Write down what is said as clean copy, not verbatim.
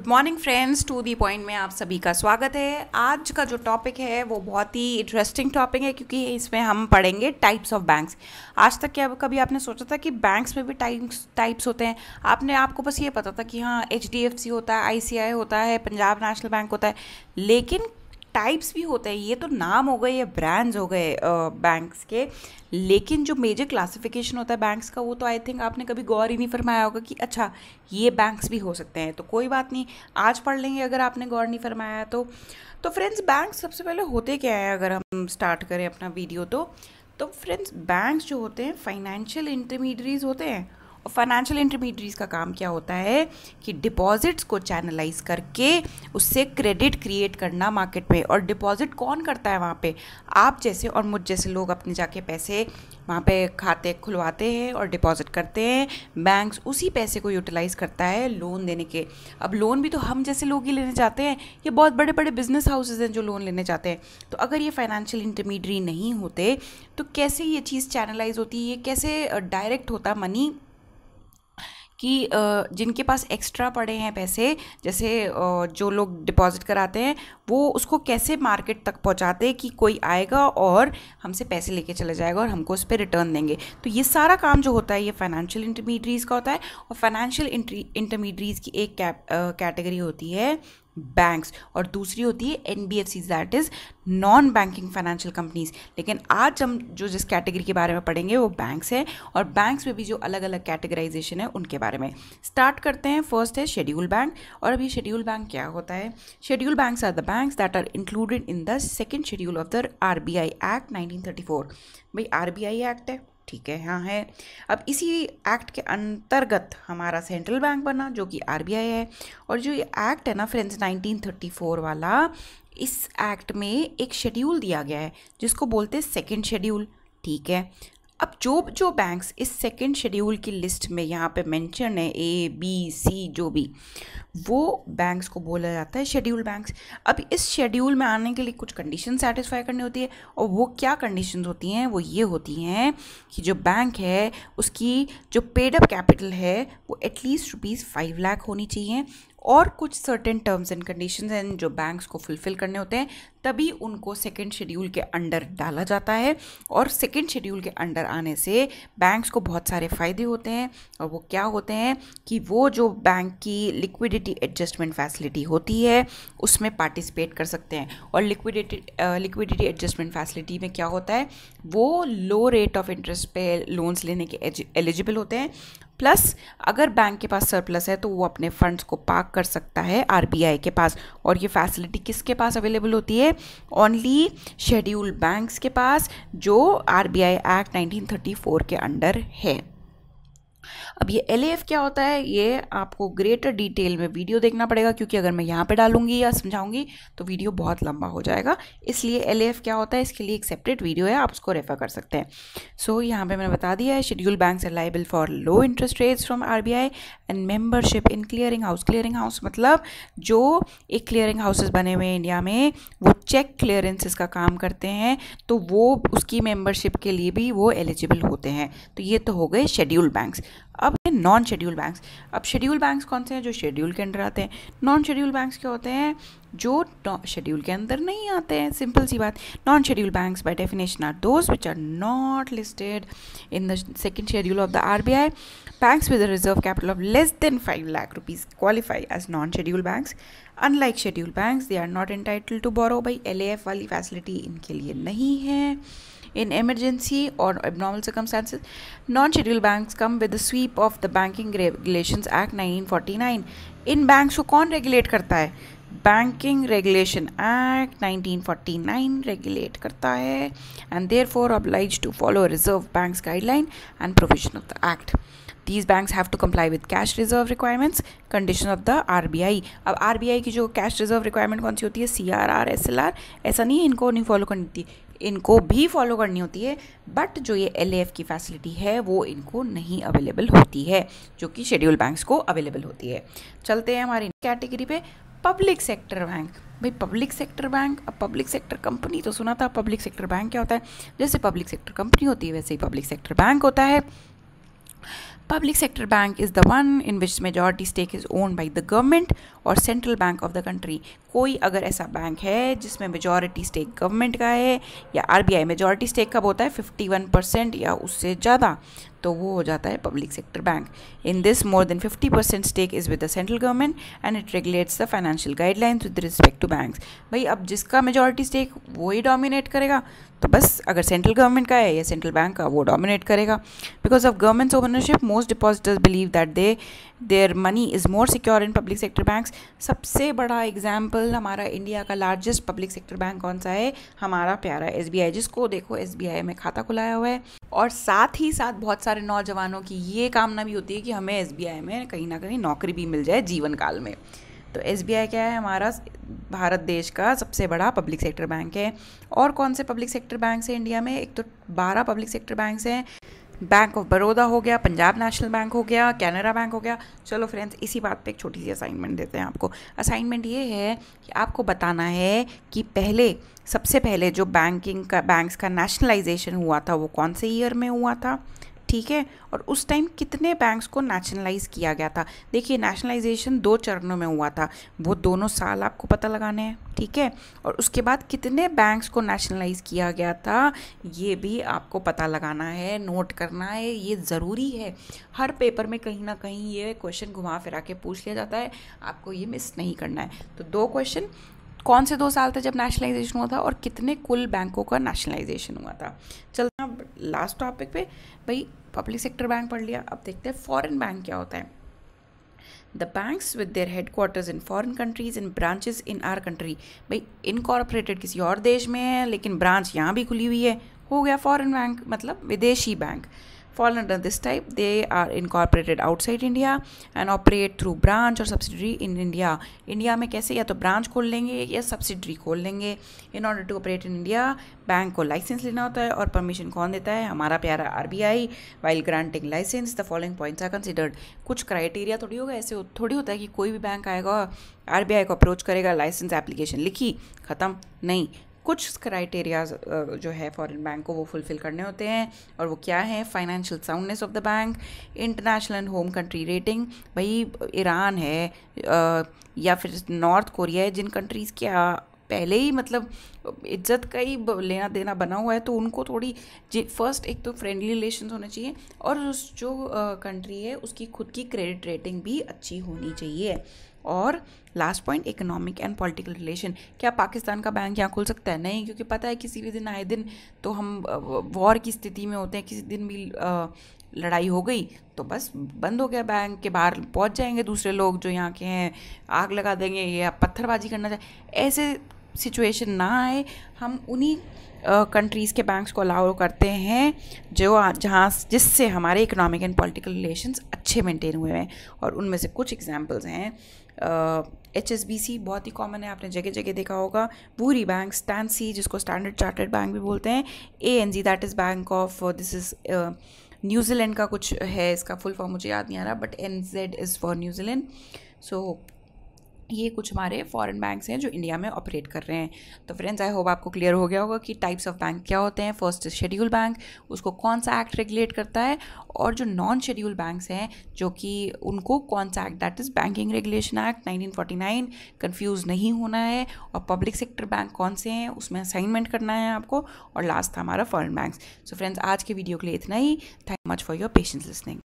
Good morning friends, to the point में आप सभी का स्वागत है। आज का जो टॉपिक है वो बहुत ही इंटरेस्टिंग टॉपिक है क्योंकि इसमें हम पढ़ेंगे टाइप्स ऑफ बैंक्स। आज तक क्या कभी आपने सोचा था कि बैंक्स में भी टाइप्स होते हैं? आपको बस ये पता था कि हाँ HDFC होता है, ICI होता है, पंजाब नेशनल बैंक होता है, लेकिन टाइप्स भी होते हैं। ये तो नाम हो गए, ये ब्रांड्स हो गए बैंक्स के, लेकिन जो मेजर क्लासिफिकेशन होता है बैंक्स का वो तो आई थिंक आपने कभी गौर ही नहीं फरमाया होगा कि अच्छा ये बैंक्स भी हो सकते हैं। तो कोई बात नहीं, आज पढ़ लेंगे अगर आपने गौर नहीं फरमाया है तो फ्रेंड्स बैंक सबसे पहले होते क्या है अगर हम स्टार्ट करें अपना वीडियो तो फ्रेंड्स बैंक्स जो होते हैं फाइनेंशियल इंटरमीडियरीज होते हैं। और फाइनेंशियल इंटरमीडियरीज का काम क्या होता है कि डिपॉजिट्स को चैनलाइज करके उससे क्रेडिट क्रिएट करना मार्केट में। और डिपॉजिट कौन करता है वहाँ पे? आप जैसे और मुझ जैसे लोग अपने जाके पैसे वहाँ पे खाते खुलवाते हैं और डिपॉजिट करते हैं। बैंक्स उसी पैसे को यूटिलाइज़ करता है लोन देने के। अब लोन भी तो हम जैसे लोग ही लेने चाहते हैं, ये बहुत बड़े बड़े बिजनेस हाउसेज हैं जो लोन लेने चाहते हैं। तो अगर ये फाइनेंशियल इंटरमीडियरी नहीं होते तो कैसे ये चीज़ चैनलाइज होती है, ये कैसे डायरेक्ट होता मनी कि जिनके पास एक्स्ट्रा पड़े हैं पैसे, जैसे जो लोग डिपॉजिट कराते हैं वो उसको कैसे मार्केट तक पहुंचाते हैं कि कोई आएगा और हमसे पैसे लेके चले जाएगा और हमको उस पर रिटर्न देंगे। तो ये सारा काम जो होता है ये फाइनेंशियल इंटरमीडियरीज का होता है। और फाइनेंशियल इंटरमीडियरीज की एक कैटेगरी होती है बैंक्स और दूसरी होती है NBFCs, that is non banking financial companies. लेकिन आज हम जो जिस कैटेगरी के बारे में पढ़ेंगे वो बैंक्स है, और बैंक्स में भी जो अलग अलग कैटेगराइजेशन है उनके बारे में स्टार्ट करते हैं। फर्स्ट है शेड्यूल बैंक। और अभी शेड्यूल बैंक क्या होता है? Schedule banks are the banks that are included in the second schedule of the RBI act 1934। भाई RBI एक्ट है, ठीक है, हाँ है। अब इसी एक्ट के अंतर्गत हमारा सेंट्रल बैंक बना जो कि RBI है। और जो ये एक्ट है ना फ्रेंड्स 1934 वाला, इस एक्ट में एक शेड्यूल दिया गया है जिसको बोलते हैं सेकंड शेड्यूल, ठीक है। अब जो बैंक्स इस सेकंड शेड्यूल की लिस्ट में यहाँ पे मेंशन है ABC जो भी, वो बैंक्स को बोला जाता है शेड्यूल बैंक्स। अब इस शेड्यूल में आने के लिए कुछ कंडीशन सेटिस्फाई करनी होती है, और वो क्या कंडीशंस होती हैं? वो ये होती हैं कि जो बैंक है उसकी जो पेड अप कैपिटल है वो एटलीस्ट ₹5 लाख होनी चाहिए, और कुछ सर्टेन टर्म्स एंड कंडीशंस हैं जो बैंक्स को फुलफिल करने होते हैं, तभी उनको सेकंड शेड्यूल के अंडर डाला जाता है। और सेकंड शेड्यूल के अंडर आने से बैंक्स को बहुत सारे फ़ायदे होते हैं, और वो क्या होते हैं कि वो जो बैंक की लिक्विडिटी एडजस्टमेंट फैसिलिटी होती है उसमें पार्टिसिपेट कर सकते हैं। और लिक्विडिटी एडजस्टमेंट फैसिलिटी में क्या होता है? वो लो रेट ऑफ इंटरेस्ट पे लोन्स लेने के एलिजिबल होते हैं, प्लस अगर बैंक के पास सरप्लस है तो वो अपने फंड्स को पार्क कर सकता है RBI के पास। और ये फैसिलिटी किसके पास अवेलेबल होती है? ओनली शेड्यूल बैंक्स के पास जो RBI एक्ट 1934 के अंडर है। अब ये LAF क्या होता है ये आपको ग्रेटर डिटेल में वीडियो देखना पड़ेगा, क्योंकि अगर मैं यहाँ पे डालूंगी या समझाऊंगी तो वीडियो बहुत लंबा हो जाएगा। इसलिए LAF क्या होता है इसके लिए एक सेपरेट वीडियो है, आप उसको रेफर कर सकते हैं। सो यहाँ पे मैंने बता दिया है schedule banks are liable for low interest rates from RBI and membership in clearing house. Clearing house मतलब जो एक क्लियरिंग हाउसेस बने हुए हैं इंडिया में, वो चेक क्लियरेंसेस का काम करते हैं, तो वो उसकी मेंबरशिप के लिए भी वो एलिजिबल होते हैं। तो ये तो हो गए शेड्यूल बैंक्स। अब नॉन शेड्यूल बैंक्स। अब शेड्यूल बैंक्स कौन से हैं? जो शेड्यूल के अंडर आते हैं। नॉन शेड्यूल बैंक्स क्या होते हैं? जो शेड्यूल के अंदर नहीं आते हैं। सिंपल सी बात, non schedule banks by definition are those which are not listed in the second schedule of the RBI। Banks with a reserve capital of less than 5 lakh rupees qualify as non-scheduled banks. Unlike scheduled banks, they are not entitled to borrow by LAF वाली facility इनके लिए नहीं है। In emergency or abnormal circumstances, non-scheduled banks come with the sweep of the Banking Regulations Act 1949. In banks को कौन regulate करता है? Banking regulation act 1949 regulate करता है, and therefore obliged to follow Reserve Bank's guideline and provision of the act. These banks have to comply with cash reserve requirements, condition of the RBI. अब RBI की जो cash reserve requirement कौन सी होती है? CRR, SLR। ऐसा नहीं है इनको नहीं फॉलो करनी होती, इनको भी फॉलो करनी होती है, बट जो ये LAF की फैसिलिटी है वो इनको नहीं अवेलेबल होती है, जो कि शेड्यूल बैंक्स को अवेलेबल होती है। चलते हैं हमारी कैटेगरी पे, पब्लिक सेक्टर बैंक। भाई पब्लिक सेक्टर बैंक, अब पब्लिक सेक्टर कंपनी तो सुना था, पब्लिक सेक्टर बैंक क्या होता है? जैसे पब्लिक सेक्टर कंपनी होती है वैसे ही पब्लिक सेक्टर बैंक होता है। Public sector bank is the one in which majority stake is owned by the government और central bank of the country. कोई अगर ऐसा बैंक है जिसमें मेजॉरिटी स्टेक गवर्नमेंट का है या आरबीआई, मेजॉरिटी स्टेक कब होता है 51% या उससे ज़्यादा, तो वो हो जाता है public sector bank. In this more than 50% stake is with the central government and it regulates the financial guidelines with respect to banks. भाई अब जिसका मेजॉरिटी स्टेक वो ही डोमिनेट करेगा, तो बस अगर सेंट्रल गवर्नमेंट का है या सेंट्रल बैंक का, वो डोमिनेट करेगा। Because of governments ownership most depositors believe that their money is more secure in public sector banks. सबसे बड़ा एग्जाम्पल हमारा इंडिया का लार्जेस्ट पब्लिक सेक्टर बैंक कौन सा है? हमारा प्यारा एसबीआई, जिसको देखो एसबीआई में खाता खुलाया हुआ है। और साथ ही साथ बहुत सारे नौजवानों की ये कामना भी होती है कि हमें एसबीआई में कहीं ना कहीं नौकरी भी मिल जाए जीवन काल में। तो एसबीआई क्या है? हमारा भारत देश का सबसे बड़ा पब्लिक सेक्टर बैंक है। और कौन से पब्लिक सेक्टर बैंक हैं इंडिया में? एक तो 12 पब्लिक सेक्टर बैंक्स हैं। बैंक ऑफ बड़ौदा हो गया, पंजाब नेशनल बैंक हो गया, कैनरा बैंक हो गया। चलो फ्रेंड्स, इसी बात पे एक छोटी सी असाइनमेंट देते हैं आपको। असाइनमेंट ये है कि आपको बताना है कि सबसे पहले जो बैंक्स का नेशनलाइजेशन हुआ था वो कौन से ईयर में हुआ था, ठीक है? और उस टाइम कितने बैंक्स को नेशनलाइज किया गया था? देखिए, नेशनलाइजेशन 2 चरणों में हुआ था, वो दोनों साल आपको पता लगाने हैं, ठीक है? और उसके बाद कितने बैंक्स को नेशनलाइज किया गया था ये भी आपको पता लगाना है, नोट करना है, ये ज़रूरी है। हर पेपर में कहीं ना कहीं ये क्वेश्चन घुमा फिरा के पूछ लिया जाता है, आपको ये मिस नहीं करना है। तो 2 क्वेश्चन, कौन से 2 साल थे जब नेशनलाइजेशन हुआ था और कितने कुल बैंकों का नेशनलाइजेशन हुआ था। चलते हैं लास्ट टॉपिक पे। भाई पब्लिक सेक्टर बैंक पढ़ लिया, अब देखते हैं फॉरेन बैंक क्या होता है। The banks with their headquarters in foreign countries and branches in our country. भाई इनकॉर्पोरेटेड किसी और देश में है लेकिन ब्रांच यहाँ भी खुली हुई है, हो गया फॉरेन बैंक, मतलब विदेशी bank. Fall under this type, they are incorporated outside India and operate through branch or subsidiary in India. India में कैसे? या तो ब्रांच खोल लेंगे या सब्सिडरी खोल लेंगे। In order to operate in India bank को लाइसेंस लेना होता है और परमिशन कौन देता है? हमारा प्यारा RBI. While granting license the following points are considered. कुछ क्राइटेरिया थोड़ी होगा, ऐसे थोड़ी होता है कि कोई भी बैंक आएगा आरबीआई को अप्रोच करेगा, लाइसेंस एप्लीकेशन लिखी, ख़त्म। नहीं, कुछ क्राइटेरियाज जो है फॉरेन बैंक को वो फुलफ़िल करने होते हैं। और वो क्या है? Financial soundness of the bank, international and home country rating. भाई ईरान है या फिर नॉर्थ कोरिया है, जिन कंट्रीज़ के पहले ही मतलब इज्जत का ही लेना देना बना हुआ है, तो उनको थोड़ी फर्स्ट एक तो फ्रेंडली रिलेशंस होने चाहिए और उस जो कंट्री है उसकी खुद की क्रेडिट रेटिंग भी अच्छी होनी चाहिए। और last point, economic and political relation. क्या पाकिस्तान का बैंक यहाँ खुल सकता है? नहीं, क्योंकि पता है किसी भी दिन आए दिन तो हम वॉर की स्थिति में होते हैं, किसी दिन भी लड़ाई हो गई तो बस बंद हो गया, बैंक के बाहर पहुँच जाएंगे दूसरे लोग जो यहाँ के हैं, आग लगा देंगे या पत्थरबाजी करना चाहे। ऐसे सिचुएशन ना आए, हम उन्हीं कंट्रीज़ के बैंक्स को अलाउ करते हैं जिससे हमारे इकोनॉमिक एंड पॉलिटिकल रिलेशंस अच्छे मेंटेन हुए हैं। और उनमें से कुछ एग्जांपल्स हैं HSBC, बहुत ही कॉमन है, आपने जगह जगह देखा होगा। वूरी बैंक, स्टैनसी जिसको स्टैंडर्ड चार्टर्ड बैंक भी बोलते हैं, ANZ that is bank of, this is New Zealand का कुछ है, इसका फुल फॉर्म मुझे याद नहीं आ रहा, but NZ is for New Zealand. So ये कुछ हमारे फॉरेन बैंक्स हैं जो इंडिया में ऑपरेट कर रहे हैं। तो फ्रेंड्स, आई होप आपको क्लियर हो गया होगा कि टाइप्स ऑफ बैंक क्या होते हैं। फर्स्ट शेड्यूल बैंक, उसको कौन सा एक्ट रेगुलेट करता है, और जो नॉन शेड्यूल बैंक्स हैं जो कि उनको कौन सा act, that is banking regulation act 1949, confuse नहीं होना है। और पब्लिक सेक्टर बैंक कौन से हैं उसमें असाइनमेंट करना है आपको। और लास्ट था हमारा फॉरेन बैंक्स। सो फ्रेंड्स, आज के वीडियो के लिए इतना ही। Thank you much for your patience listening.